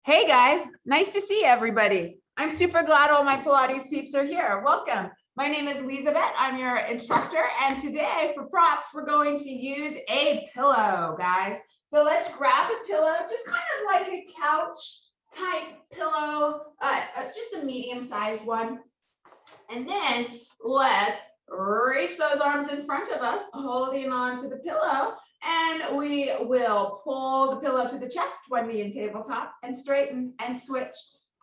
Hey guys, nice to see everybody. I'm super glad all my Pilates peeps are here. Welcome. My name is Elizabeth. I'm your instructor, and today for props, we're going to use a pillow, guys. So let's grab a pillow, just kind of like a couch type pillow, just a medium-sized one. And then let's reach those arms in front of us, holding on to the pillow. And we will pull the pillow to the chest, one knee in tabletop, and straighten and switch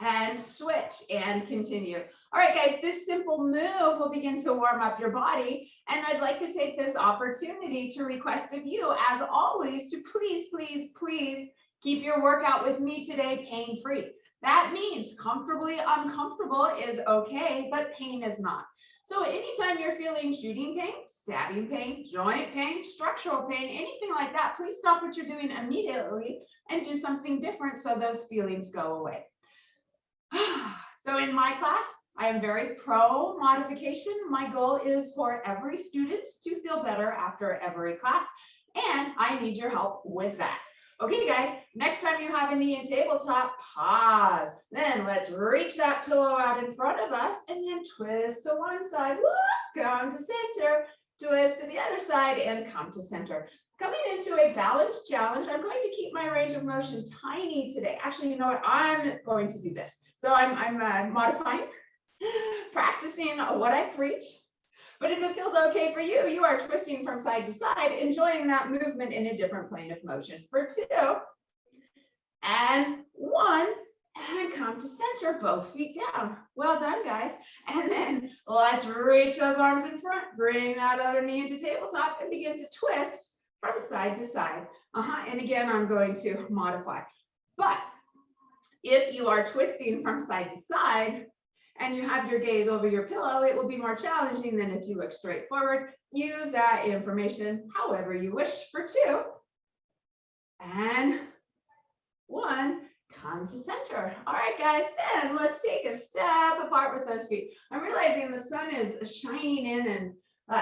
and continue. All right, guys, this simple move will begin to warm up your body. And I'd like to take this opportunity to request of you, as always, to please, please, please keep your workout with me today pain-free. That means comfortably uncomfortable is okay, but pain is not. So anytime you're feeling shooting pain, stabbing pain, joint pain, structural pain, anything like that, please stop what you're doing immediately and do something different so those feelings go away. So in my class, I am very pro modification. My goal is for every student to feel better after every class, and I need your help with that. Okay, guys, next time you have a knee in tabletop, pause. Then let's reach that pillow out in front of us and then twist to one side, come to center, twist to the other side and come to center. Coming into a balance challenge, I'm going to keep my range of motion tiny today. Actually, you know what? I'm going to do this. So I'm modifying, practicing what I preach. But if it feels okay for you, you are twisting from side to side, enjoying that movement in a different plane of motion for 2 and 1, and come to center, both feet down. Well done, guys. And then let's reach those arms in front, bring that other knee into tabletop and begin to twist from side to side. And again, I'm going to modify. But if you are twisting from side to side, and you have your gaze over your pillow, it will be more challenging than if you look straight forward. Use that information however you wish for 2 and 1, come to center. All right, guys, then let's take a step apart with those feet. I'm realizing the sun is shining in and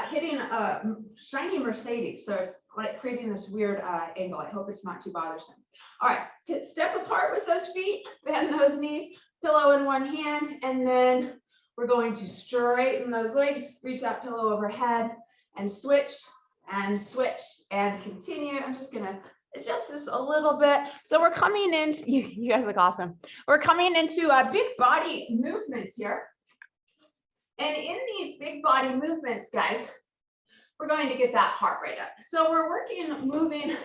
hitting a shiny Mercedes. So it's like creating this weird angle. I hope it's not too bothersome. All right, step apart with those feet, bend those knees, pillow in one hand, and then we're going to straighten those legs, reach that pillow overhead, and switch and continue. I'm just gonna adjust this a little bit. So we're coming into, you guys look awesome. We're coming into big body movements here. And in these big body movements, guys, we're going to get that heart rate up. So we're working, moving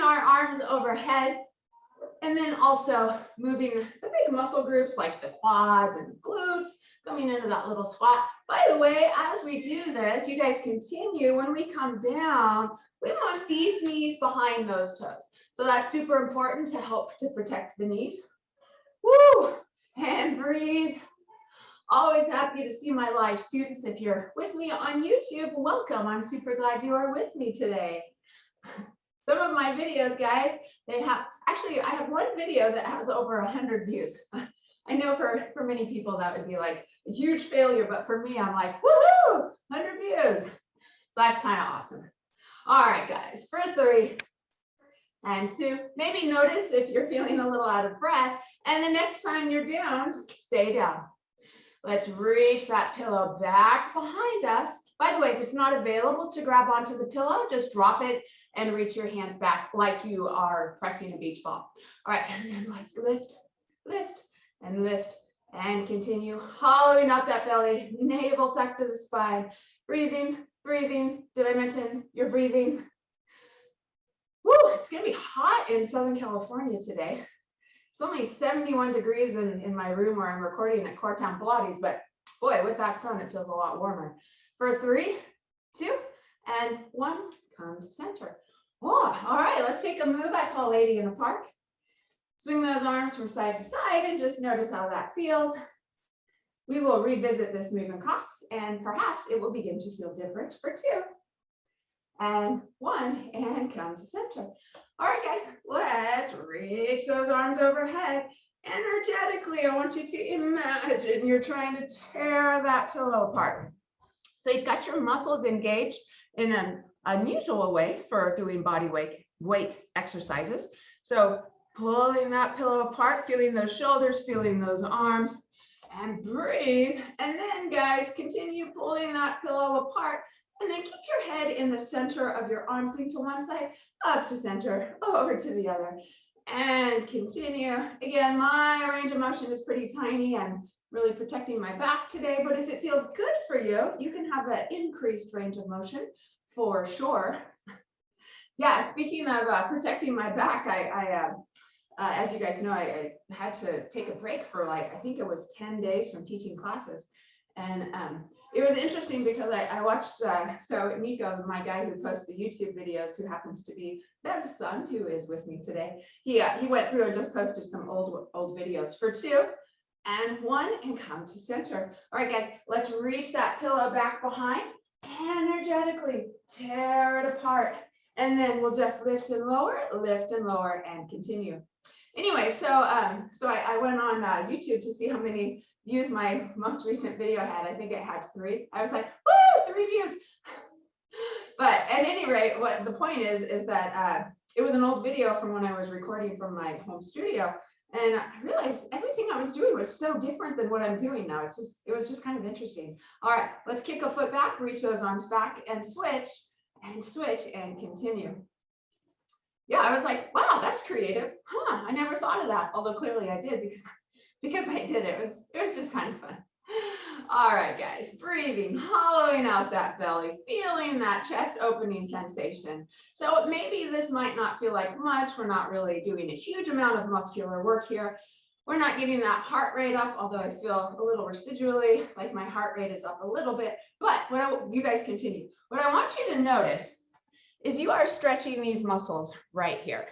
our arms overhead, and then also moving the big muscle groups like the quads and the glutes, coming into that little squat. By the way, as we do this, you guys continue, when we come down, we want these knees behind those toes. So that's super important to help to protect the knees. Woo! And breathe. Always happy to see my live students. If you're with me on YouTube, welcome. I'm super glad you are with me today. Some of my videos, guys, they have, actually, I have one video that has over 100 views. I know for many people that would be like a huge failure, but for me, I'm like, woohoo, 100 views. So that's kind of awesome. All right, guys, for 3 and 2, maybe notice if you're feeling a little out of breath, and the next time you're down, stay down. Let's reach that pillow back behind us. By the way, if it's not available to grab onto the pillow, just drop it and reach your hands back like you are pressing a beach ball. All right, and then let's lift, and continue. Hollowing out that belly, navel tuck to the spine. Breathing. Did I mention you're breathing? Woo, it's gonna be hot in Southern California today. It's only 71 degrees in my room where I'm recording at Coretown Pilates, but boy, with that sun, it feels a lot warmer. For 3, 2, and 1, come to center. Oh, all right, let's take a move I call Lady in a Park. Swing those arms from side to side and just notice how that feels. We will revisit this move in class, and perhaps it will begin to feel different for 2 and 1, and come to center. All right, guys, let's reach those arms overhead. Energetically, I want you to imagine you're trying to tear that pillow apart. So you've got your muscles engaged in an unusual way for doing body weight exercises. So Pulling that pillow apart, feeling those shoulders, feeling those arms, and breathe. And then guys, continue pulling that pillow apart, and then keep your head in the center of your arms, lean to one side, up to center, over to the other, and continue. Again, my range of motion is pretty tiny. I'm really protecting my back today, but if it feels good for you, you can have that increased range of motion for sure. Yeah, speaking of protecting my back, as you guys know, I had to take a break for like, I think it was 10 days from teaching classes. And it was interesting because I watched, so Nico, my guy who posts the YouTube videos, who happens to be Bev's son, who is with me today, he went through and just posted some old videos for 2 and 1 and come to center. All right, guys, let's reach that pillow back behind, energetically tear it apart. And then we'll just lift and lower, and continue. Anyway, so I went on YouTube to see how many views my most recent video had. I think it had 3. I was like, woo, 3 views. But at any rate, what the point is that it was an old video from when I was recording from my home studio. And I realized everything I was doing was so different than what I'm doing now. It was just kind of interesting. All right, let's kick a foot back, reach those arms back, and switch and continue. Yeah, I was like, wow, that's creative. I never thought of that. Although clearly I did because I did it. It was just kind of fun. All right, guys, breathing, hollowing out that belly, feeling that chest opening sensation. So maybe this might not feel like much. We're not really doing a huge amount of muscular work here. We're not getting that heart rate up, although I feel a little residually like my heart rate is up a little bit. But you guys continue. What I want you to notice is you are stretching these muscles right here.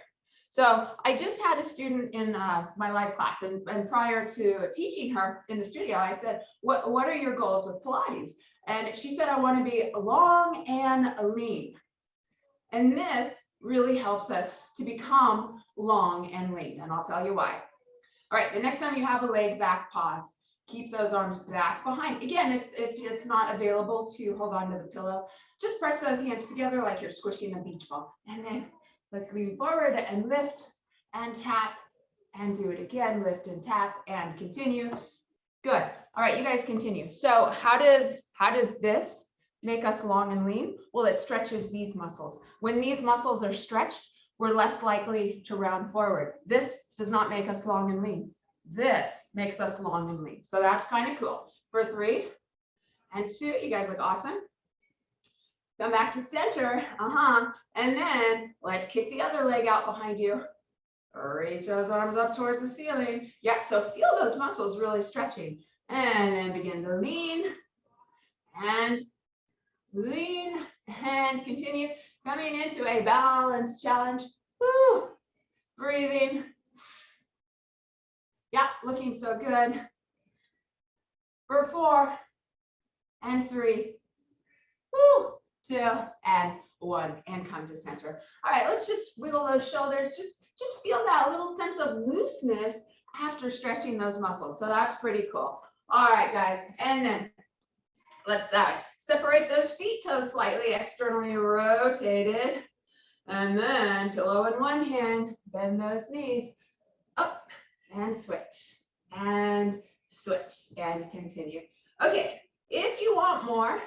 So I just had a student in my live class, and prior to teaching her in the studio, I said, what are your goals with Pilates? And she said, I want to be long and lean. And this really helps us to become long and lean, and I'll tell you why. All right, the next time you have a laid back pause, keep those arms back behind. Again, if it's not available to hold on to the pillow, just press those hands together like you're squishing a beach ball. And then let's lean forward and lift and tap and do it again. Lift and tap and continue. Good. All right, you guys continue. So how does this make us long and lean? Well, it stretches these muscles. When these muscles are stretched, we're less likely to round forward. This does not make us long and lean. This makes us long and lean. So that's kind of cool. For 3 and 2, you guys look awesome. Come back to center. And then let's kick the other leg out behind you. Reach those arms up towards the ceiling. Yeah, so feel those muscles really stretching. And then begin to lean and continue. Coming into a balance challenge. Woo! Breathing. Yeah, looking so good. For 4 and 3, 2 and 1, and come to center. All right, let's just wiggle those shoulders. Just feel that little sense of looseness after stretching those muscles. So that's pretty cool. All right, guys, and then let's separate those feet, toes slightly externally rotated, and then pillow in one hand, bend those knees up and switch and continue. Okay, if you want more,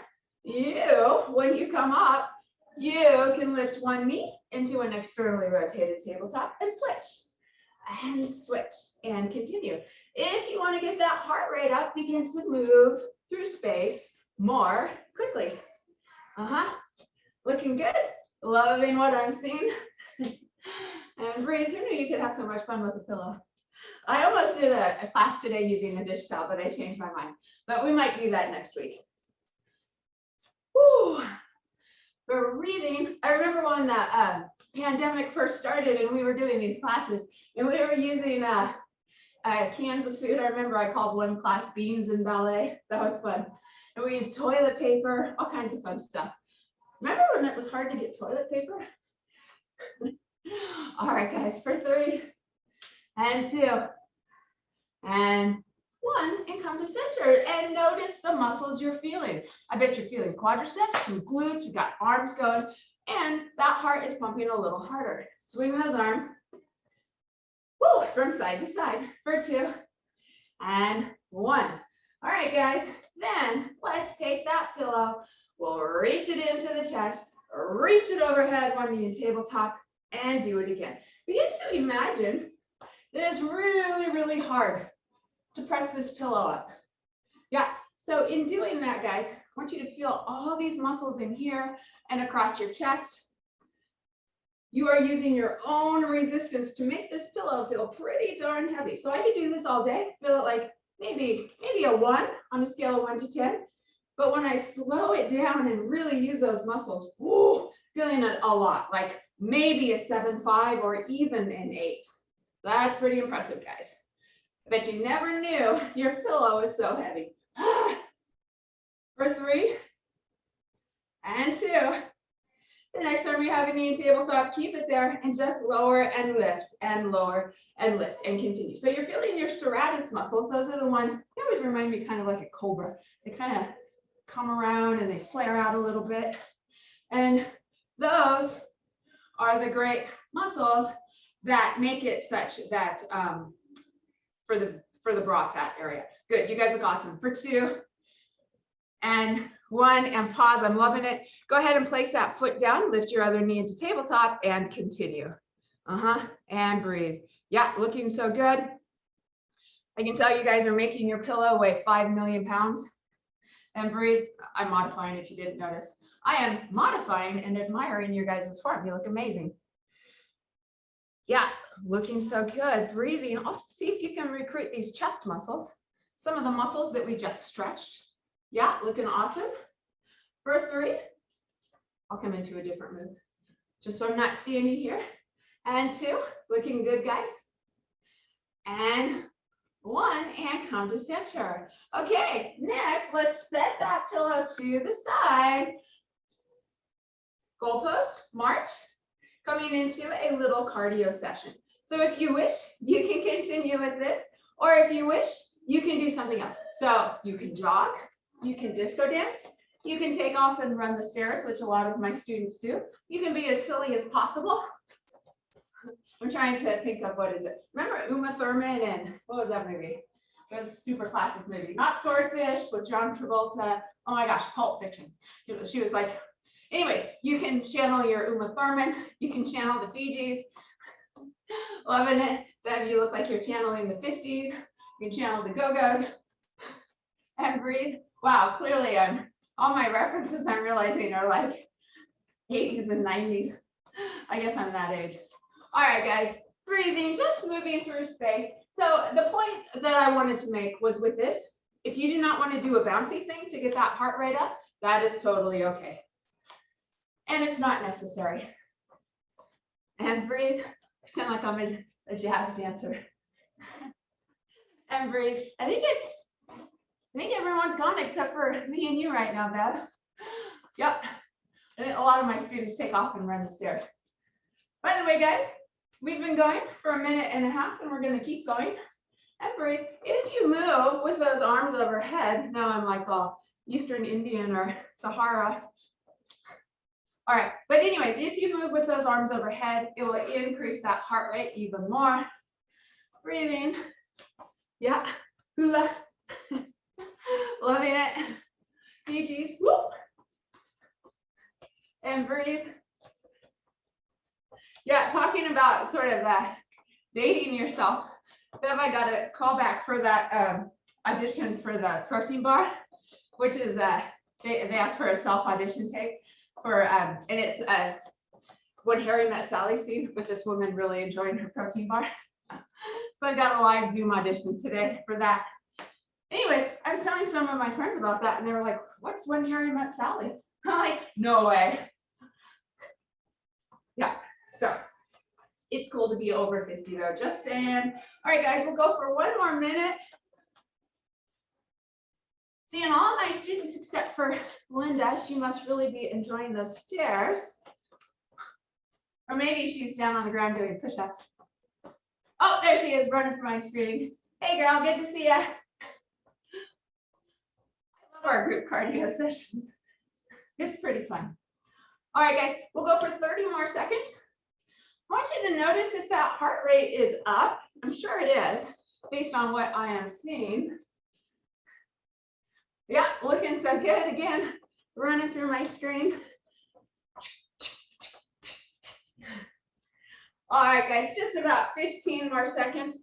when you come up, you can lift one knee into an externally rotated tabletop and switch and continue. If you want to get that heart rate up, begin to move through space more quickly. Looking good, loving what I'm seeing. And breathe. Who knew you could have so much fun with a pillow? I almost did a class today using a dish towel, but I changed my mind. But we might do that next week. Woo. For breathing, I remember when the pandemic first started and we were doing these classes and we were using cans of food. I remember I called one class Beans and Ballet. That was fun. And we used toilet paper, all kinds of fun stuff. Remember when it was hard to get toilet paper? All right, guys, for 3 and 2 and 1, and come to center and notice the muscles you're feeling. I bet you're feeling quadriceps, some glutes, we've got arms going, and that heart is pumping a little harder. Swing those arms Woo, from side to side for 2 and 1. All right, guys, then let's take that pillow. We'll reach it into the chest, reach it overhead, one knee and tabletop, and do it again. Begin to imagine that it's really, really hard to press this pillow up. Yeah, so in doing that, guys, I want you to feel all these muscles in here and across your chest. You are using your own resistance to make this pillow feel pretty darn heavy. So I could do this all day, feel it like maybe a 1 on a scale of 1 to 10. But when I slow it down and really use those muscles, whoo, feeling it a lot, like maybe a 7.5 or even an 8. That's pretty impressive, guys. I bet you never knew your pillow is so heavy. For 3 and 2. The next time you have a knee and tabletop, keep it there and just lower and lift and lower and lift and continue. So you're feeling your serratus muscles. Those are the ones, they always remind me kind of like a cobra. They kind of come around and they flare out a little bit. And those are the great muscles that make it such that for the bra fat area. Good, you guys look awesome. For 2 and 1 and pause. I'm loving it. Go ahead and place that foot down, lift your other knee into tabletop and continue. And breathe. Yeah, looking so good. I can tell you guys are making your pillow weigh 5 million pounds. And breathe. I'm modifying if you didn't notice. I am modifying and admiring your guys' form. You look amazing. Yeah, looking so good. Breathing. Also see if you can recruit these chest muscles. Some of the muscles that we just stretched. Yeah, looking awesome. For 3, I'll come into a different move, just so I'm not standing here. And 2, looking good, guys. And 1, and come to center. Okay, next, let's set that pillow to the side. Goalpost, march, coming into a little cardio session. So if you wish, you can continue with this, or if you wish, you can do something else. So you can jog, you can disco dance, you can take off and run the stairs, which a lot of my students do. You can be as silly as possible. I'm trying to think of, what is it? Remember Uma Thurman and what was that movie? It was a super classic movie. Not Swordfish with John Travolta. Oh my gosh, Pulp Fiction. She was like, anyways, you can channel your Uma Thurman. You can channel the Fijis. Loving it. Then you look like you're channeling the 50s. You can channel the Go-Go's. And breathe. Wow, clearly all my references I'm realizing are like 80s and 90s. I guess I'm that age. All right, guys, breathing, just moving through space. So the point that I wanted to make was with this, if you do not want to do a bouncy thing to get that heart rate up, that is totally okay. And it's not necessary. And breathe, pretend like I'm a jazz dancer. And breathe. I think everyone's gone except for me and you right now, Bev. Yep. I think a lot of my students take off and run the stairs. By the way, guys, we've been going for 1.5 minutes and we're going to keep going. And breathe. If you move with those arms overhead, now I'm like all Eastern Indian or Sahara. All right, but anyways, if you move with those arms overhead, it will increase that heart rate even more. Breathing. Yeah, hula. Loving it. Fiji's. Whoop. And breathe. Yeah, talking about sort of dating yourself. Bev, I got a call back for that audition for the protein bar, which is they asked for a self audition tape for and it's When Harry Met Sally scene with this woman really enjoying her protein bar. So I got a live Zoom audition today for that. Anyways, I was telling some of my friends about that and they were like, what's When Harry Met Sally? I'm like, no way. Yeah, so it's cool to be over 50 though, just saying. All right, guys, we'll go for 1 more minute. Seeing all my students except for Linda, she must really be enjoying those stairs. Or maybe she's down on the ground doing push-ups. Oh, there she is, running for my screen. Hey girl, good to see ya. I love our group cardio sessions. It's pretty fun. All right, guys, we'll go for 30 more seconds. I want you to notice if that heart rate is up, I'm sure it is, based on what I am seeing. Yeah, looking so good. Again, running through my screen. All right, guys, just about 15 more seconds.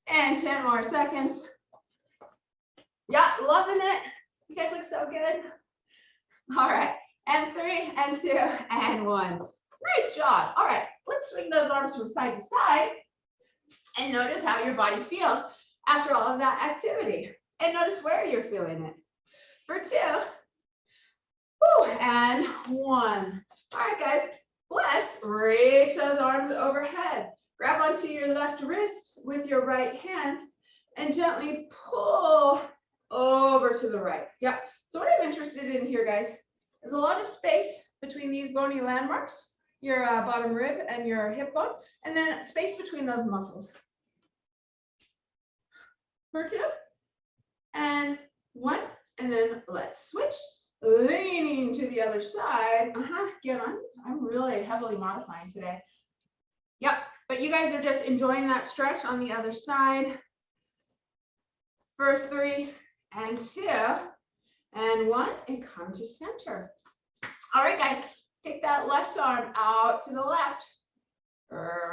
And 10 more seconds. Yeah, loving it. You guys look so good. All right, and 3, and 2, and 1. Nice job. All right, let's swing those arms from side to side and notice how your body feels after all of that activity. And notice where you're feeling it. For 2, and 1. All right, guys, let's reach those arms overhead. Grab onto your left wrist with your right hand and gently pull over to the right. Yeah. So what I'm interested in here, guys, is a lot of space between these bony landmarks, your bottom rib and your hip bone, and then space between those muscles. For 2, and 1, and then let's switch. Leaning to the other side. Again, I'm really heavily modifying today. Yep, but you guys are just enjoying that stretch on the other side. For 3, and 2, and 1, and come to center. All right, guys, take that left arm out to the left.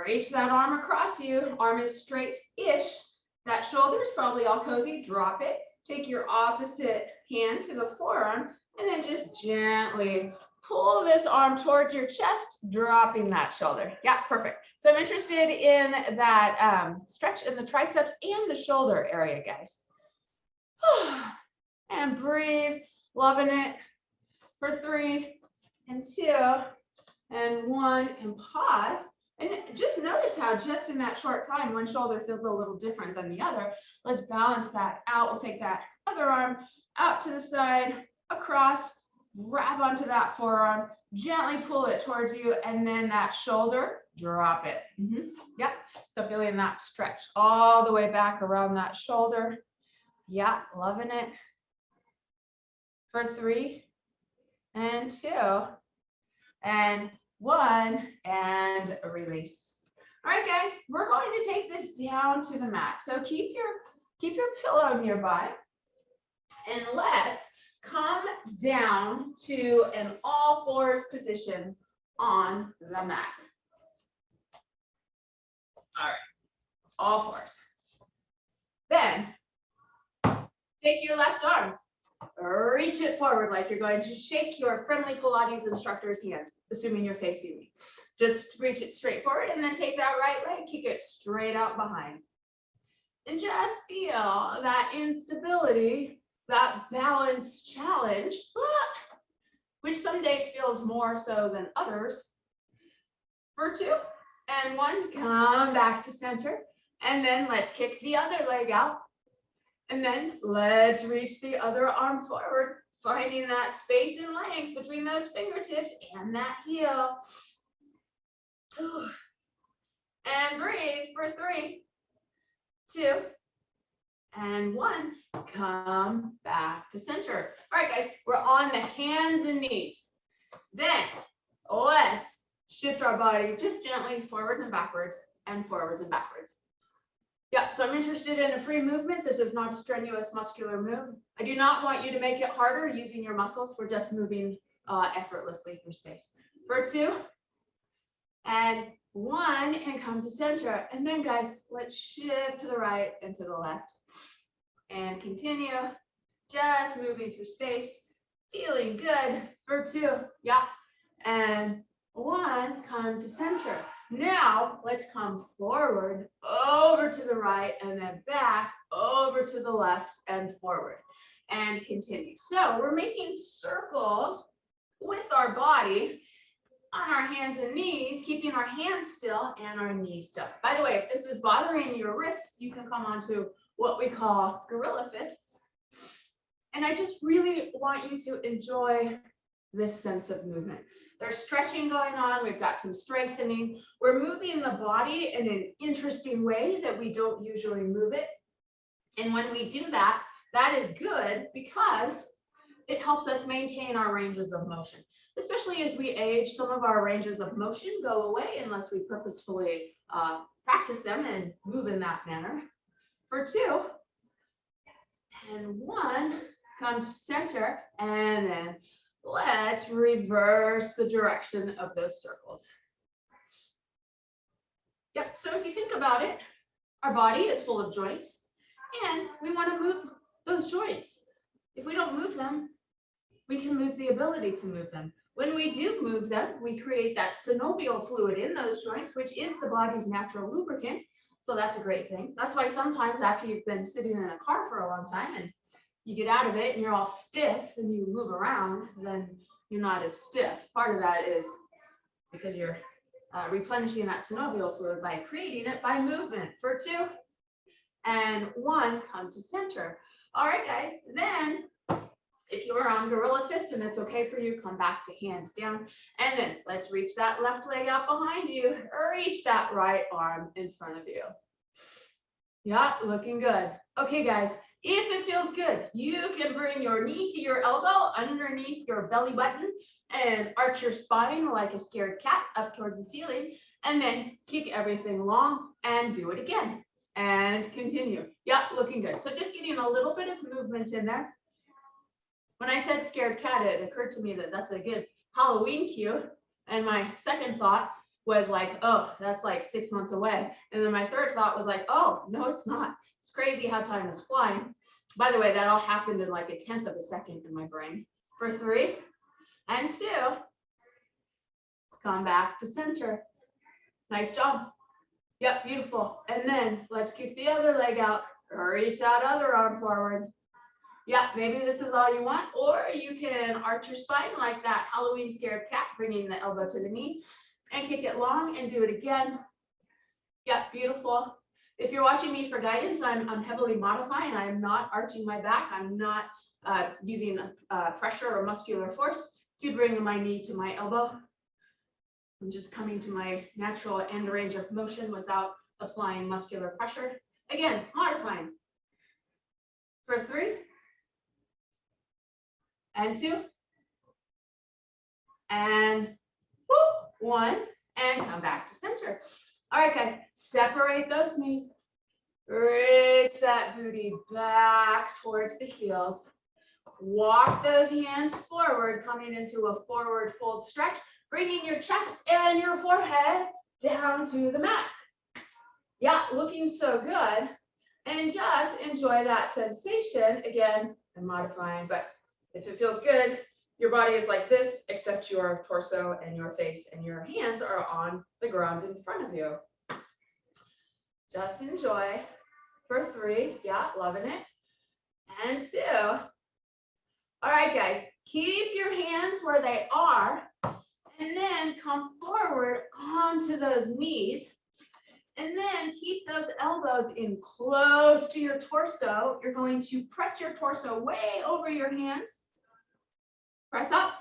Reach that arm across you. Arm is straight-ish. That shoulder is probably all cozy. Drop it. Take your opposite hand to the forearm, and then just gently pull this arm towards your chest, dropping that shoulder. Yeah, perfect. So I'm interested in that stretch in the triceps and the shoulder area, guys. And breathe, loving it. For 3, and 2, and 1, and pause. And just notice how just in that short time, one shoulder feels a little different than the other. Let's balance that out. We'll take that other arm out to the side, across, grab onto that forearm, gently pull it towards you, and then that shoulder, drop it. Yep, so feeling that stretch all the way back around that shoulder. Yeah, loving it. For 3, and 2, and 1, and release. All right, guys, we're going to take this down to the mat. So keep your pillow nearby, and let's come down to an all fours position on the mat. All right, all fours. Then take your left arm, reach it forward like you're going to shake your friendly Pilates instructor's hand, assuming you're facing me. Just reach it straight forward, and then take that right leg, kick it straight out behind. And just feel that instability, that balance challenge, which some days feels more so than others. For 2, and 1, come back to center. And then let's kick the other leg out. And then let's reach the other arm forward, finding that space and length between those fingertips and that heel. And breathe for 3, 2, and 1. Come back to center. All right, guys, we're on the hands and knees. Then let's shift our body just gently forwards and backwards and forwards and backwards. Yeah, so I'm interested in a free movement. This is not a strenuous muscular move. I do not want you to make it harder using your muscles. We're just moving effortlessly through space. For 2, and 1, and come to center. And then, guys, let's shift to the right and to the left. And continue, just moving through space, feeling good. For 2, yeah, and 1, come to center. Now let's come forward, over to the right, and then back, over to the left, and forward, and continue. So we're making circles with our body on our hands and knees, keeping our hands still and our knees still. By the way, if this is bothering your wrists, you can come onto what we call gorilla fists. And I just really want you to enjoy this sense of movement. There's stretching going on. We've got some strengthening. We're moving the body in an interesting way that we don't usually move it. And when we do that, that is good because it helps us maintain our ranges of motion. Especially as we age, some of our ranges of motion go away unless we purposefully practice them and move in that manner. For 2 and 1, come to center, and then let's reverse the direction of those circles. Yep, so if you think about it, our body is full of joints, and we want to move those joints. If we don't move them, we can lose the ability to move them. When we do move them, we create that synovial fluid in those joints, which is the body's natural lubricant. So that's a great thing. That's why sometimes after you've been sitting in a car for a long time and you get out of it and you're all stiff and you move around, then you're not as stiff. Part of that is because you're replenishing that synovial fluid by creating it by movement. For 2 and 1, come to center. All right, guys, then if you are on gorilla fist and it's okay for you, come back to hands down. And then let's reach that left leg out behind you. Reach that right arm in front of you. Yeah, looking good. Okay, guys, if it feels good, you can bring your knee to your elbow underneath your belly button and arch your spine like a scared cat up towards the ceiling. And then kick everything long and do it again. And continue. Yeah, looking good. So just getting a little bit of movement in there. When I said scared cat, it occurred to me that that's a good Halloween cue. And my second thought was like, oh, that's like 6 months away. And then my third thought was like, oh, no, it's not. It's crazy how time is flying. By the way, that all happened in like 1/10 of a second in my brain. For 3 and 2, come back to center. Nice job. Yep, beautiful. And then let's kick the other leg out. Reach that other arm forward. Yeah, maybe this is all you want, or you can arch your spine like that Halloween scared cat, bringing the elbow to the knee and kick it long and do it again. Yeah, beautiful. If you're watching me for guidance, I'm heavily modifying. I'm not arching my back. I'm not using pressure or muscular force to bring my knee to my elbow. I'm just coming to my natural end range of motion without applying muscular pressure. Again, modifying. For 3 and 2 and 1, and come back to center. All right, guys, separate those knees. Reach that booty back towards the heels. Walk those hands forward, coming into a forward fold stretch, bringing your chest and your forehead down to the mat. Yeah, looking so good. And just enjoy that sensation. Again, I'm modifying, but if it feels good, your body is like this, except your torso and your face and your hands are on the ground in front of you. Just enjoy. For 3, yeah, loving it. And 2. All right, guys, keep your hands where they are, and then come forward onto those knees. And then keep those elbows in close to your torso. You're going to press your torso way over your hands. Press up,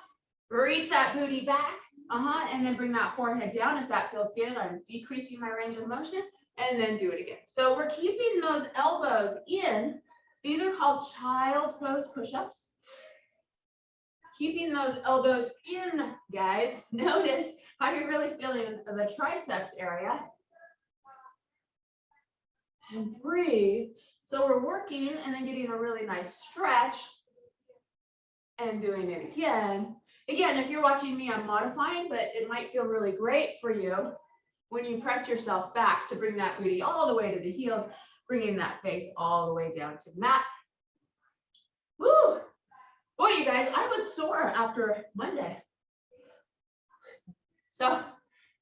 reach that booty back, and then bring that forehead down if that feels good. I'm decreasing my range of motion, and then do it again. So we're keeping those elbows in. These are called child pose push-ups. Keeping those elbows in, guys. Notice how you're really feeling the triceps area. And breathe. So we're working and then getting a really nice stretch and doing it again. Again, if you're watching me, I'm modifying, but it might feel really great for you when you press yourself back to bring that booty all the way to the heels, bringing that face all the way down to the mat. Woo! Boy, you guys, I was sore after Monday. So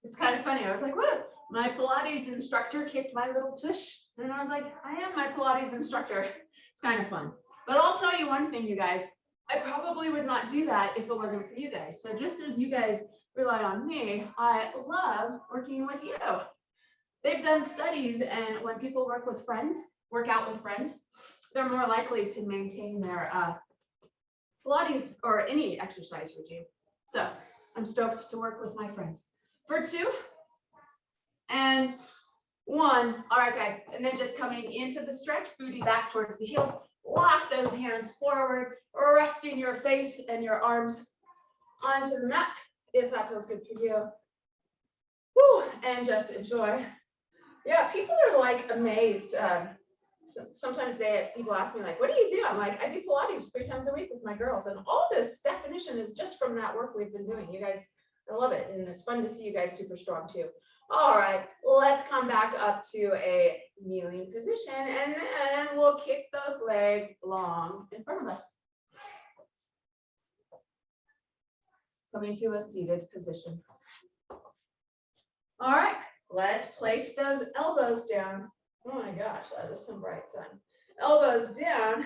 it's kind of funny. I was like, what? My Pilates instructor kicked my little tush. And I was like, I am my Pilates instructor. It's kind of fun. But I'll tell you one thing, you guys. I probably would not do that if it wasn't for you guys. So just as you guys rely on me, I love working with you. They've done studies, and when people work out with friends, they're more likely to maintain their Pilates or any exercise regime. So I'm stoked to work with my friends. For 2 and 1. All right, guys. And then just coming into the stretch, booty back towards the heels. Walk those hands forward, resting your face and your arms onto the mat if that feels good for you. Woo, and just enjoy. Yeah, people are like amazed. Sometimes people ask me like, what do you do? I'm like, I do Pilates 3 times a week with my girls, and all this definition is just from that work we've been doing. You guys, I love it, and it's fun to see you guys super strong too. All right, let's come back up to a kneeling position, and then we'll kick those legs long in front of us. Coming to a seated position. All right, let's place those elbows down. Oh my gosh, that is some bright sun. Elbows down.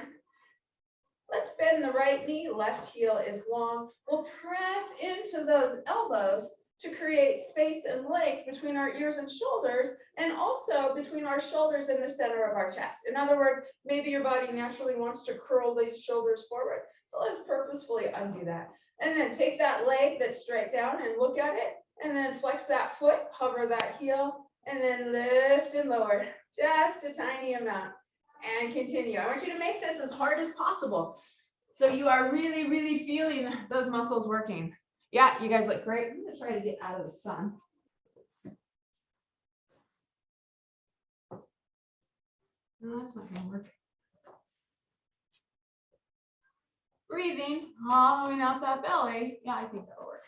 Let's bend the right knee, left heel is long. We'll press into those elbows to create space and length between our ears and shoulders, and also between our shoulders and the center of our chest. In other words, maybe your body naturally wants to curl the shoulders forward. So let's purposefully undo that. And then take that leg that's straight down and look at it, and then flex that foot, hover that heel, and then lift and lower, just a tiny amount, and continue. I want you to make this as hard as possible, so you are really, really feeling those muscles working. Yeah, you guys look great. I'm gonna try to get out of the sun. No, that's not gonna work. Breathing, hollowing out that belly. Yeah, I think that'll work.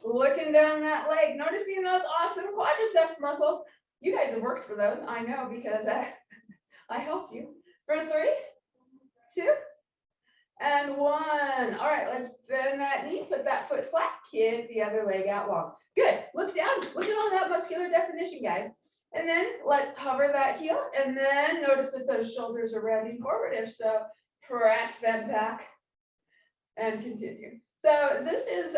Looking down that leg, noticing those awesome quadriceps muscles. You guys have worked for those, I know, because I helped you. For 3, 2, and 1. All right, let's bend that knee, put that foot flat, kick the other leg out long. Good, look down, look at all that muscular definition, guys. And then let's hover that heel, and then notice if those shoulders are rounding forward. If so, press them back and continue. So this is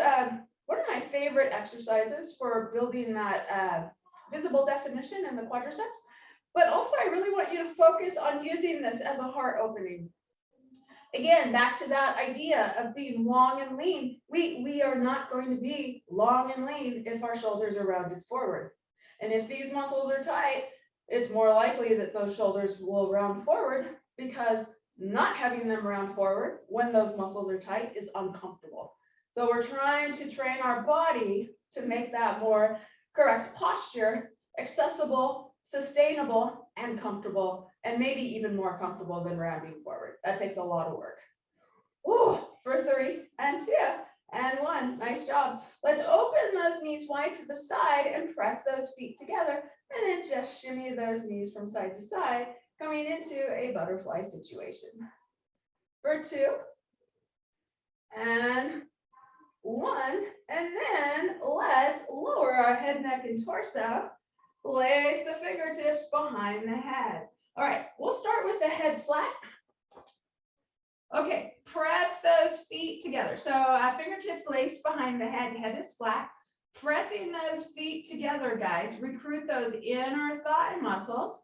one of my favorite exercises for building that visible definition in the quadriceps. But also, I really want you to focus on using this as a heart opening. Again, back to that idea of being long and lean. We are not going to be long and lean if our shoulders are rounded forward. And if these muscles are tight, it's more likely that those shoulders will round forward, because not having them round forward when those muscles are tight is uncomfortable. So we're trying to train our body to make that more correct posture, accessible, sustainable, and comfortable, and maybe even more comfortable than rounding forward. That takes a lot of work. Ooh, for 3, and 2, and 1. Nice job. Let's open those knees wide to the side and press those feet together, and then just shimmy those knees from side to side, coming into a butterfly situation. For 2, and 1, and then let's lower our head, neck, and torso. Place the fingertips behind the head. All right, we'll start with the head flat. Okay, press those feet together. So fingertips laced behind the head, head is flat. Pressing those feet together, guys. Recruit those inner thigh muscles.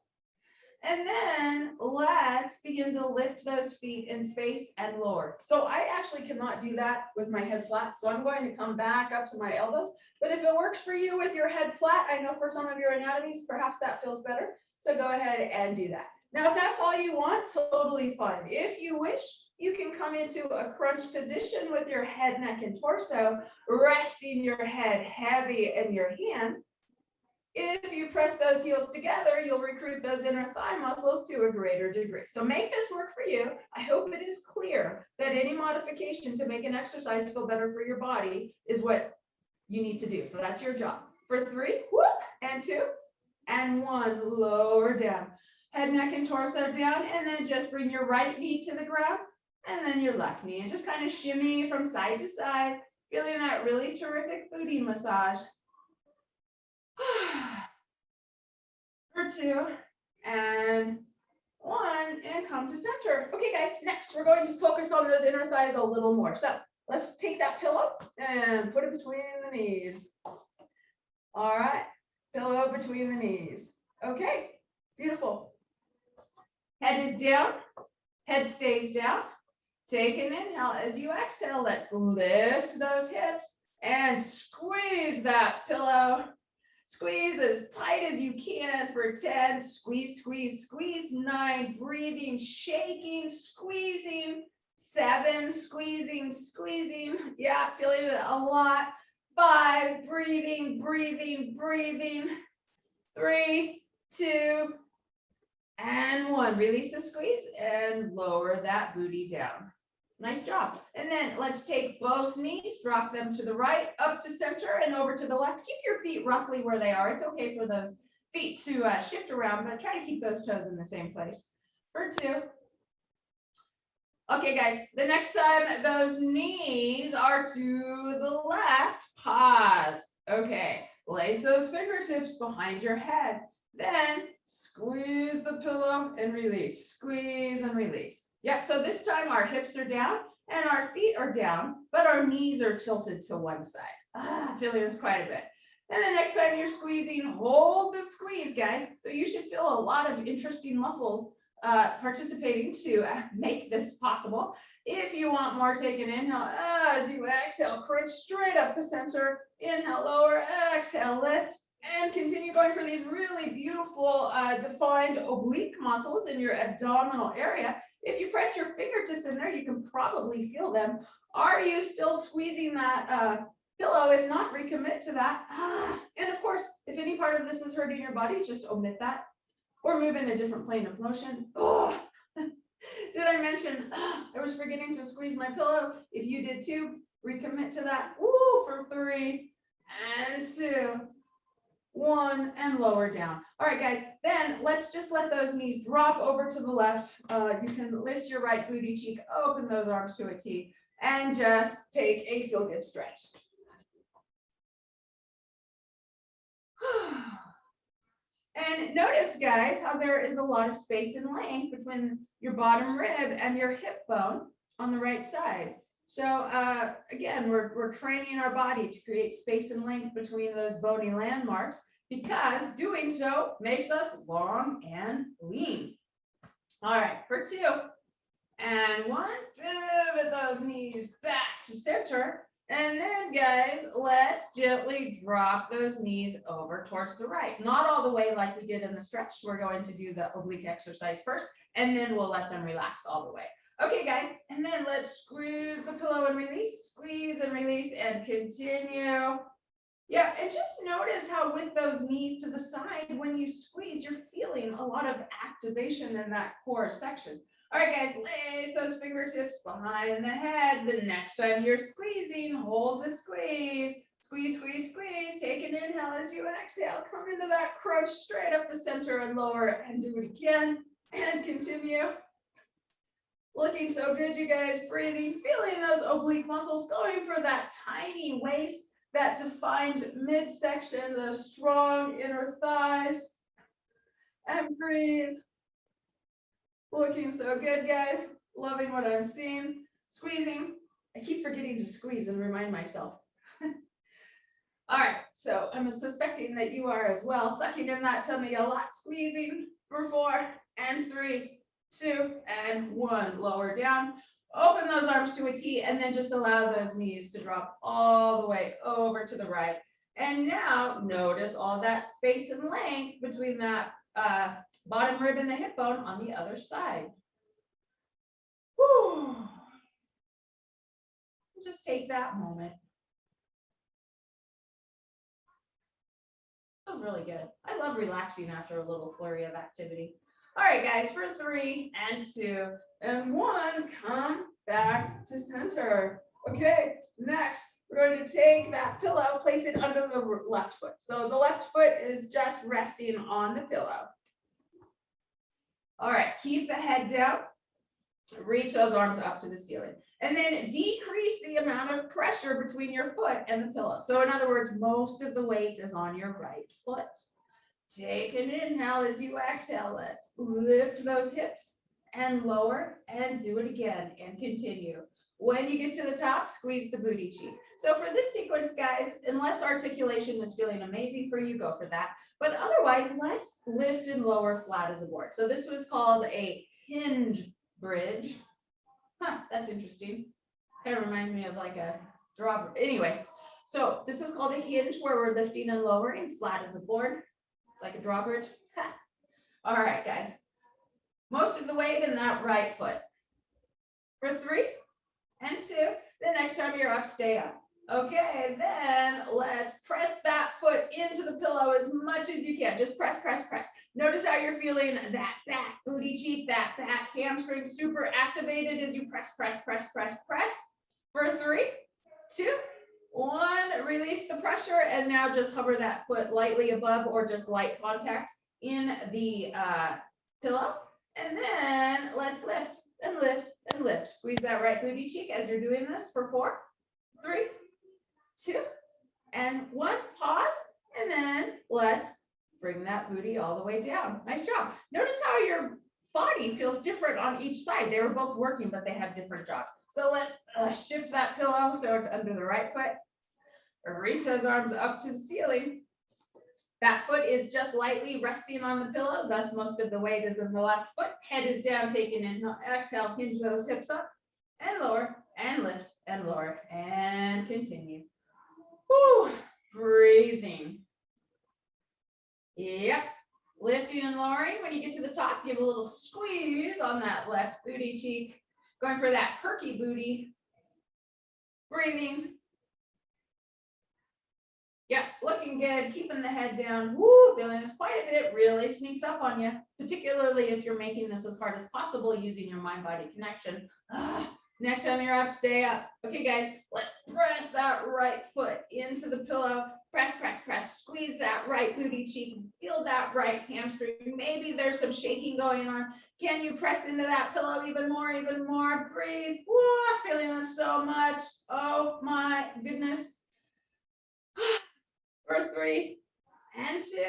And then let's begin to lift those feet in space and lower. So I actually cannot do that with my head flat. So I'm going to come back up to my elbows. But if it works for you with your head flat, I know for some of your anatomies, perhaps that feels better. So go ahead and do that. Now, if that's all you want, totally fine. If you wish, you can come into a crunch position with your head, neck, and torso, resting your head heavy in your hand. If you press those heels together, you'll recruit those inner thigh muscles to a greater degree. So make this work for you. I hope it is clear that any modification to make an exercise feel better for your body is what you need to do. So that's your job. For 3, whoop, and 2, and 1, lower down. Head, neck, and torso down, and then just bring your right knee to the ground, and then your left knee, and just kind of shimmy from side to side, feeling that really terrific booty massage. For 2, and 1, and come to center. Okay, guys, next we're going to focus on those inner thighs a little more. So let's take that pillow and put it between the knees. All right, pillow between the knees. Okay, beautiful. Head is down, head stays down. Take an inhale. As you exhale, let's lift those hips and squeeze that pillow. Squeeze as tight as you can for 10. Squeeze, squeeze, squeeze. 9. Breathing, shaking, squeezing. 7, squeezing, squeezing. Yeah, feeling it a lot. 5, breathing, breathing, breathing. 3, 2, and 1. Release the squeeze and lower that booty down. Nice job. And then let's take both knees, drop them to the right, up to center, and over to the left. Keep your feet roughly where they are. It's okay for those feet to shift around, but try to keep those toes in the same place. For 2. Okay, guys, the next time those knees are to the left, pause. Okay, place those fingertips behind your head. Then squeeze the pillow and release, squeeze and release. Yep, so this time our hips are down and our feet are down, but our knees are tilted to one side. Feeling this quite a bit. And the next time you're squeezing, hold the squeeze, guys. So you should feel a lot of interesting muscles participating to make this possible. If you want more, take an inhale as you exhale, crunch straight up the center. Inhale, lower, exhale, lift, and continue going for these really beautiful defined oblique muscles in your abdominal area. If you press your fingertips in there, you can probably feel them. Are you still squeezing that pillow? If not, recommit to that. And of course, if any part of this is hurting your body, just omit that or move in a different plane of motion. Oh, did I mention I was forgetting to squeeze my pillow? If you did too, recommit to that. Woo, for 3 and 2, 1, and lower down. All right, guys, then let's just let those knees drop over to the left. You can lift your right booty cheek, open those arms to a T, and just take a feel-good stretch. And notice, guys, how there is a lot of space and length between your bottom rib and your hip bone on the right side. So again, we're training our body to create space and length between those bony landmarks, because doing so makes us long and lean. All right, for 2 and 1, pivot those knees back to center. And then, guys, let's gently drop those knees over towards the right. Not all the way like we did in the stretch. We're going to do the oblique exercise first, and then we'll let them relax all the way. Okay, guys, and then let's squeeze the pillow and release, squeeze and release, and continue. Yeah, and just notice how with those knees to the side, when you squeeze, you're feeling a lot of activation in that core section. All right, guys, lace those fingertips behind the head. The next time you're squeezing, hold the squeeze. Squeeze, squeeze, squeeze. Take an inhale as you exhale. Come into that crunch straight up the center and lower, and do it again. And continue. Looking so good, you guys. Breathing, feeling those oblique muscles, going for that tiny waist, that defined midsection, those strong inner thighs. And breathe. Looking so good, guys. Loving what I'm seeing. Squeezing. I keep forgetting to squeeze and remind myself. All right, so I'm suspecting that you are as well. Sucking in that tummy a lot. Squeezing for 4 and 3, 2 and 1. Lower down. Open those arms to a T, and then just allow those knees to drop all the way over to the right. And now notice all that space and length between that bottom rib and the hip bone on the other side. Whew. Just take that moment. Feels really good. I love relaxing after a little flurry of activity. All right, guys, for 3 and 2 and 1, come back to center. Okay, next, we're going to take that pillow, place it under the left foot. So the left foot is just resting on the pillow. All right, keep the head down, reach those arms up to the ceiling, and then decrease the amount of pressure between your foot and the pillow. So in other words, most of the weight is on your right foot. Take an inhale as you exhale. Let's lift those hips and lower, and do it again and continue. When you get to the top, squeeze the booty cheek. So for this sequence, guys, unless articulation is feeling amazing for you, go for that. But otherwise, let's lift and lower flat as a board. So this was called a hinge bridge. That's interesting. Kind of reminds me of like a drop. Anyways, so this is called a hinge, where we're lifting and lowering flat as a board, like a drawbridge. All right, guys. Most of the weight in that right foot. for 3 and 2. The next time you're up, stay up. Okay, then let's press that foot into the pillow as much as you can. Just press, press, press. Notice how you're feeling that back booty cheek, that back hamstring super activated as you press, press, press, press, press. For 3, 2, 1, release the pressure, and now just hover that foot lightly above or just light contact in the pillow. And then let's lift and lift and lift. Squeeze that right booty cheek as you're doing this for 4, 3, 2, and 1. Pause, and then let's bring that booty all the way down. Nice job. Notice how your body feels different on each side. They were both working, but they had different jobs. So let's shift that pillow so it's under the right foot. Reach those arms up to the ceiling. That foot is just lightly resting on the pillow, thus most of the weight is in the left foot. Head is down, taking in, exhale, hinge those hips up, and lower, and lift, and lower, and continue. Woo, breathing. Yep, lifting and lowering. When you get to the top, give a little squeeze on that left booty cheek, going for that perky booty. Breathing. Yep, looking good, keeping the head down. Woo, feeling this quite a bit, really sneaks up on you, particularly if you're making this as hard as possible using your mind-body connection. Next time you're up, stay up. Okay, guys, let's press that right foot into the pillow. Press, press, press. Squeeze that right booty cheek. Feel that right hamstring. Maybe there's some shaking going on. Can you press into that pillow even more, even more? Breathe. Woo, feeling this so much. Oh my goodness. For 3 and 2,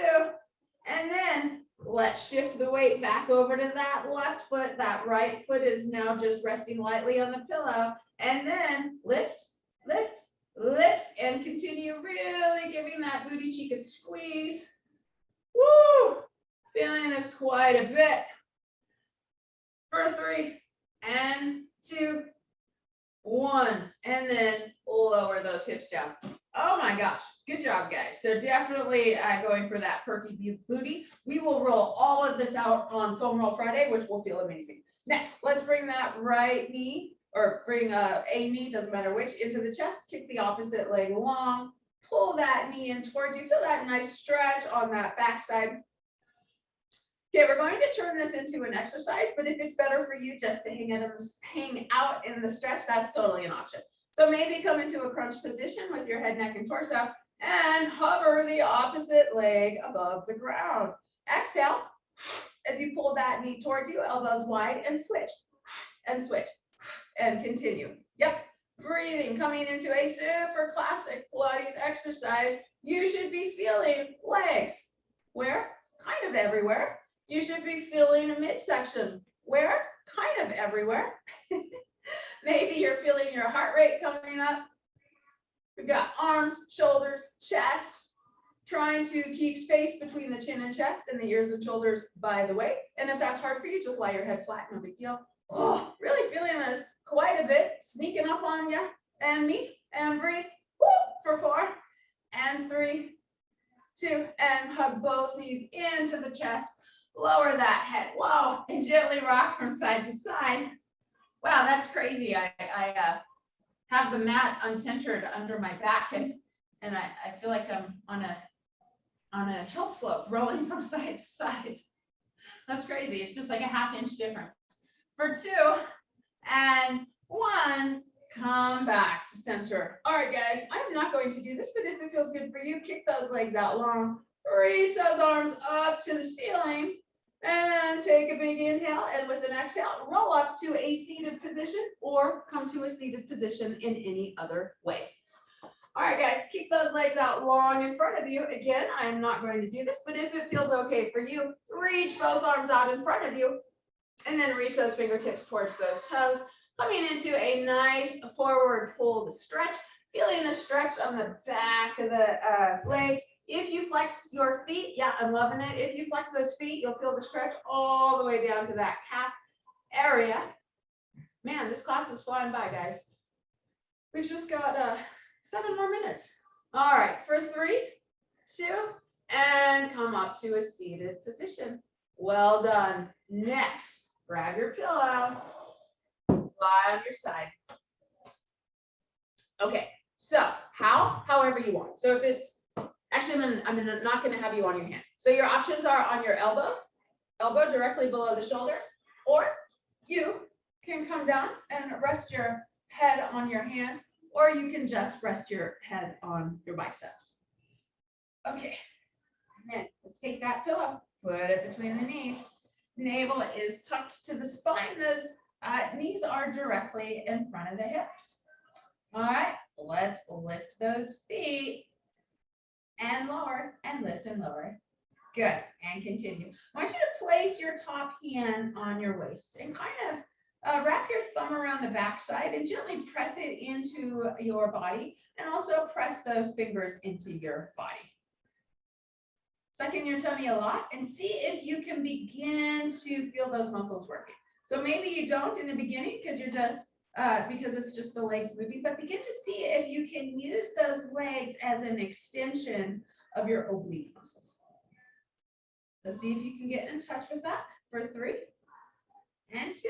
and then let's shift the weight back over to that left foot. That right foot is now just resting lightly on the pillow, and then lift, lift, lift, and continue really giving that booty cheek a squeeze. Woo! Feeling this quite a bit. For 3 and 2, 1, and then lower those hips down. Oh my gosh, good job, guys. So definitely going for that perky booty. We will roll all of this out on Foam Roll Friday, which will feel amazing. Next, let's bring that right knee, or bring a knee, doesn't matter which, into the chest. Kick the opposite leg long. Pull that knee in towards you. Feel that nice stretch on that backside. Okay, we're going to turn this into an exercise, but if it's better for you just to hang out in the stretch, that's totally an option. So maybe come into a crunch position with your head, neck, and torso, and hover the opposite leg above the ground. Exhale as you pull that knee towards you, elbows wide, and switch, and continue. Yep, breathing, coming into a super classic Pilates exercise. You should be feeling legs. Where? Kind of everywhere. You should be feeling a midsection. Where? Kind of everywhere. Maybe you're feeling your heart rate coming up. We've got arms, shoulders, chest, trying to keep space between the chin and chest and the ears and shoulders by the way. And if that's hard for you, just lie your head flat, no big deal. Oh, really feeling this quite a bit, sneaking up on you and me, and breathe. Woo, for 4 and 3, 2, and hug both knees into the chest. Lower that head. Wow, and gently rock from side to side. Wow, that's crazy. I have the mat uncentered under my back, and I feel like I'm on a hill slope rolling from side to side. That's crazy. It's just like a ½ inch difference. For 2 and 1, come back to center. All right, guys, I'm not going to do this, but if it feels good for you, kick those legs out long. Reach those arms up to the ceiling. And take a big inhale, and with an exhale, roll up to a seated position or come to a seated position in any other way. All right, guys, keep those legs out long in front of you. Again, I am not going to do this, but if it feels okay for you, reach both arms out in front of you, and then reach those fingertips towards those toes, coming into a nice forward fold stretch, feeling a stretch on the back of the legs. If you flex your feet, yeah, I'm loving it. If you flex those feet, you'll feel the stretch all the way down to that calf area. Man, this class is flying by, guys. We've just got 7 more minutes. All right, for 3, 2, and come up to a seated position. Well done. Next, grab your pillow. lie on your side. Okay, so however you want. So if it's, actually I'm not gonna have you on your hand. So your options are on your elbows, elbow directly below the shoulder, or you can come down and rest your head on your hands, or you can just rest your head on your biceps. Okay, and then let's take that pillow, put it between the knees. Navel is tucked to the spine. Those knees are directly in front of the hips. All right, let's lift those feet and lower and lift and lower. Good, and continue. I want you to place your top hand on your waist and kind of wrap your thumb around the backside and gently press it into your body, and also press those fingers into your body. Suck in your tummy a lot and see if you can begin to feel those muscles working. So maybe you don't in the beginning because you're just because it's just the legs moving, but begin to see if you can use those legs as an extension of your oblique muscles. So see if you can get in touch with that for 3 and 2.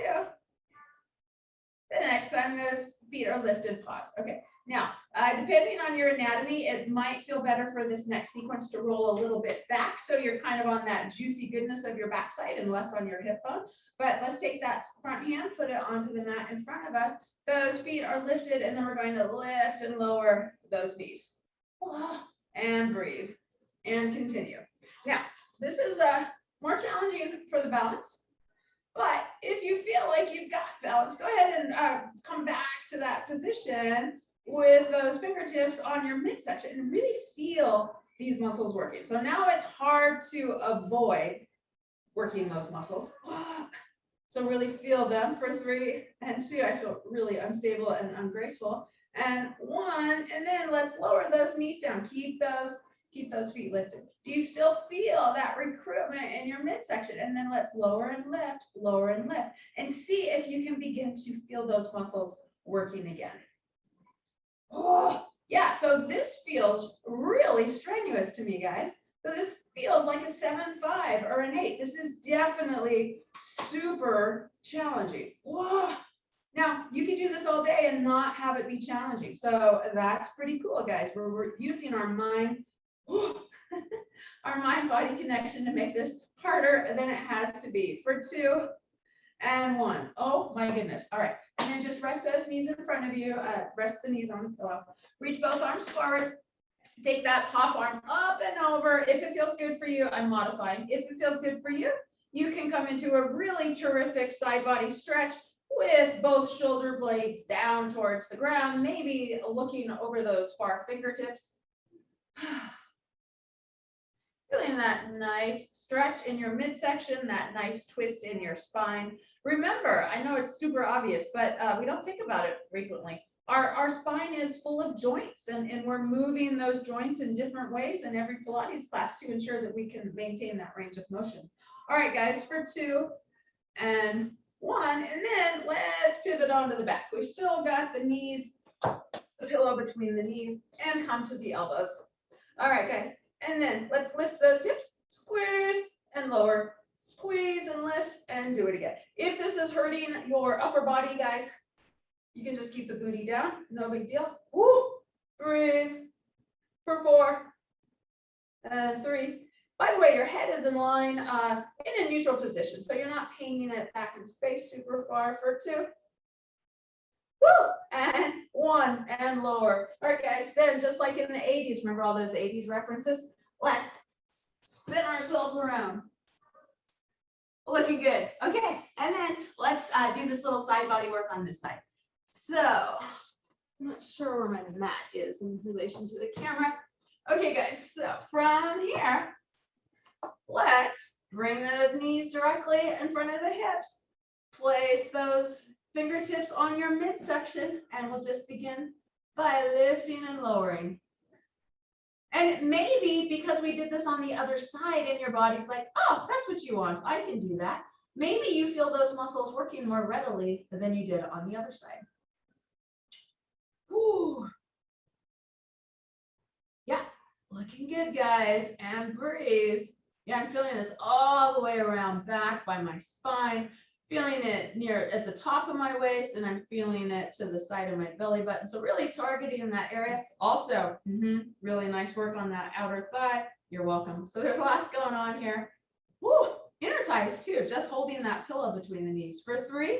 The next time those feet are lifted, pause. Okay. Now, depending on your anatomy, it might feel better for this next sequence to roll a little bit back. So you're kind of on that juicy goodness of your backside and less on your hip bone. But let's take that front hand, put it onto the mat in front of us. Those feet are lifted, and then we're going to lift and lower those knees. And breathe and continue. Now, this is more challenging for the balance. But if you feel like you've got balance, go ahead and come back to that position with those fingertips on your midsection and really feel these muscles working. So now it's hard to avoid working those muscles. So really feel them for 3 and 2. I feel really unstable and ungraceful. And 1, and then let's lower those knees down. Keep those feet lifted. Do you still feel that recruitment in your midsection? And then let's lower and lift, and see if you can begin to feel those muscles working again. Oh, yeah, so this feels really strenuous to me, guys. So this feels like a 7-5 or an 8. This is definitely super challenging. Whoa. Now, you can do this all day and not have it be challenging. So that's pretty cool, guys. We're using our mind, our mind-body connection to make this harder than it has to be. For 2 and 1. Oh my goodness. All right. And then just rest those knees in front of you. Rest the knees on the pillow. Reach both arms forward. Take that top arm up and over. If it feels good for you, I'm modifying. If it feels good for you, you can come into a really terrific side body stretch with both shoulder blades down towards the ground, maybe looking over those far fingertips. Feeling that nice stretch in your midsection, that nice twist in your spine. Remember, I know it's super obvious, but we don't think about it frequently. Our spine is full of joints, and we're moving those joints in different ways in every Pilates class to ensure that we can maintain that range of motion. All right, guys, for 2 and 1, and then let's pivot onto the back. We've still got the knees, the pillow between the knees, and come to the elbows. All right, guys, and then let's lift those hips, squeeze and lower, squeeze and lift, and do it again. If this is hurting your upper body, guys, you can just keep the booty down, no big deal. Woo! Breathe for 4 and 3. By the way, your head is in line in a neutral position, so you're not hanging it back in space super far. For 2. Woo! And 1 and lower. All right, guys, then just like in the 80s, remember all those 80s references? Let's spin ourselves around. Looking good. Okay, and then let's do this little side body work on this side. So, I'm not sure where my mat is in relation to the camera. Okay, guys, so from here, let's bring those knees directly in front of the hips. Place those fingertips on your midsection, and we'll just begin by lifting and lowering. And maybe because we did this on the other side and your body's like, oh, that's what you want, I can do that. Maybe you feel those muscles working more readily than you did on the other side. Whew. Yeah, looking good, guys, and breathe. Yeah, I'm feeling this all the way around back by my spine. feeling it near at the top of my waist, and I'm feeling it to the side of my belly button. So really targeting that area. Also, really nice work on that outer thigh. You're welcome. So there's lots going on here. Woo, inner thighs too, just holding that pillow between the knees for 3,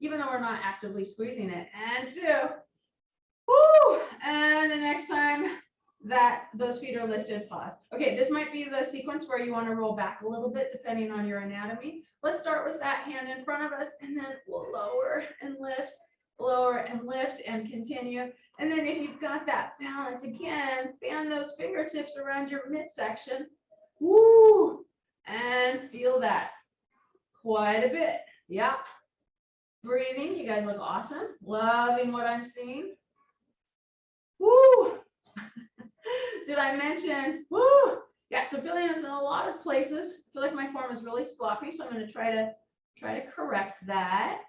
even though we're not actively squeezing it, and 2. Woo, and the next time that those feet are lifted, pause. Okay, this might be the sequence where you want to roll back a little bit depending on your anatomy. Let's start with that hand in front of us, and then we'll lower and lift and continue. And then if you've got that balance, again, fan those fingertips around your midsection. Woo, and feel that quite a bit. Yeah. Breathing, you guys look awesome. Loving what I'm seeing. Woo. Did I mention, woo? Yeah, so feeling this in a lot of places. I feel like my form is really sloppy, so I'm going to try to correct that.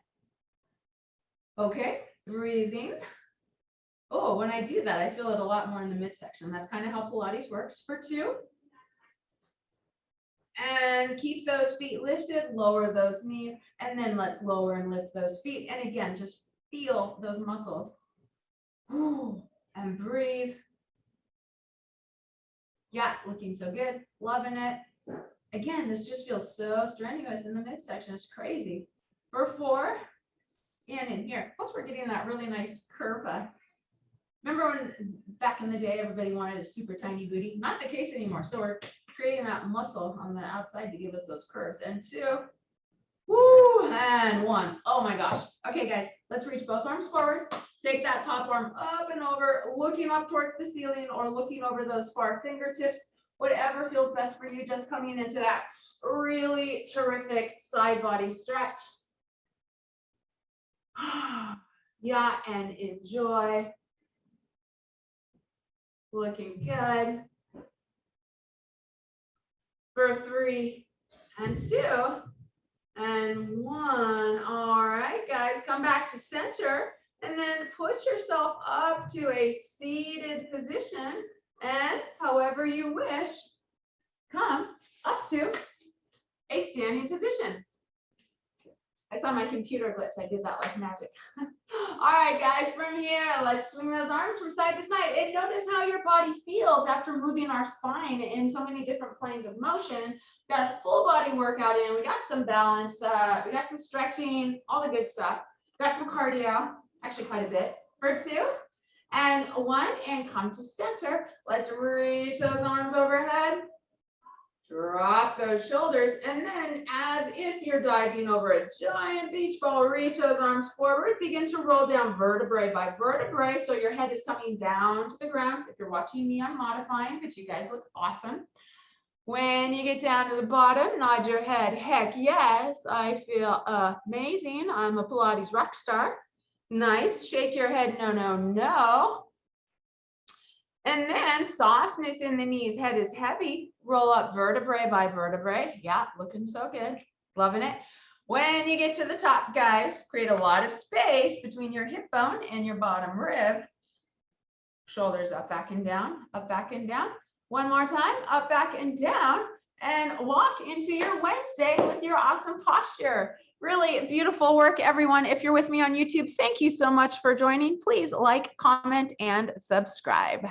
Okay, breathing. Oh, when I do that, I feel it a lot more in the midsection. That's kind of how Pilates works. For 2. And keep those feet lifted, lower those knees, and then let's lower and lift those feet. And again, just feel those muscles. Woo, and breathe. Yeah, looking so good, loving it. Again, this just feels so strenuous in the midsection. It's crazy. For 4, in here. Plus, we're getting that really nice curve. Remember when back in the day, everybody wanted a super tiny booty? Not the case anymore. So we're creating that muscle on the outside to give us those curves. And 2, woo, and 1. Oh my gosh. Okay, guys, let's reach both arms forward. Take that top arm up and over, looking up towards the ceiling or looking over those far fingertips, whatever feels best for you, just coming into that really terrific side body stretch. Yeah, and enjoy. Looking good. For 3 and 2 and 1. All right, guys, come back to center. And then push yourself up to a seated position, and however you wish, come up to a standing position. I saw my computer glitch. I did that like magic. All right, guys, from here, let's swing those arms from side to side. And notice how your body feels after moving our spine in so many different planes of motion. Got a full body workout in. We got some balance. We got some stretching, all the good stuff. Got some cardio. Actually quite a bit. For 2 and 1, and come to center. Let's reach those arms overhead. Drop those shoulders, and then as if you're diving over a giant beach ball, reach those arms forward. Begin to roll down vertebrae by vertebrae, so your head is coming down to the ground. If you're watching me, I'm modifying, but you guys look awesome. When you get down to the bottom, nod your head. Heck yes, I feel amazing. I'm a Pilates rock star. Nice. Shake your head. No, no, no. And then softness in the knees. Head is heavy. Roll up vertebrae by vertebrae. Yeah, looking so good. Loving it. When you get to the top, guys, create a lot of space between your hip bone and your bottom rib. Shoulders up, back, and down. Up, back, and down. One more time. Up, back, and down. And walk into your Wednesday with your awesome posture. Really beautiful work, everyone. If you're with me on YouTube, thank you so much for joining. Please like, comment, and subscribe.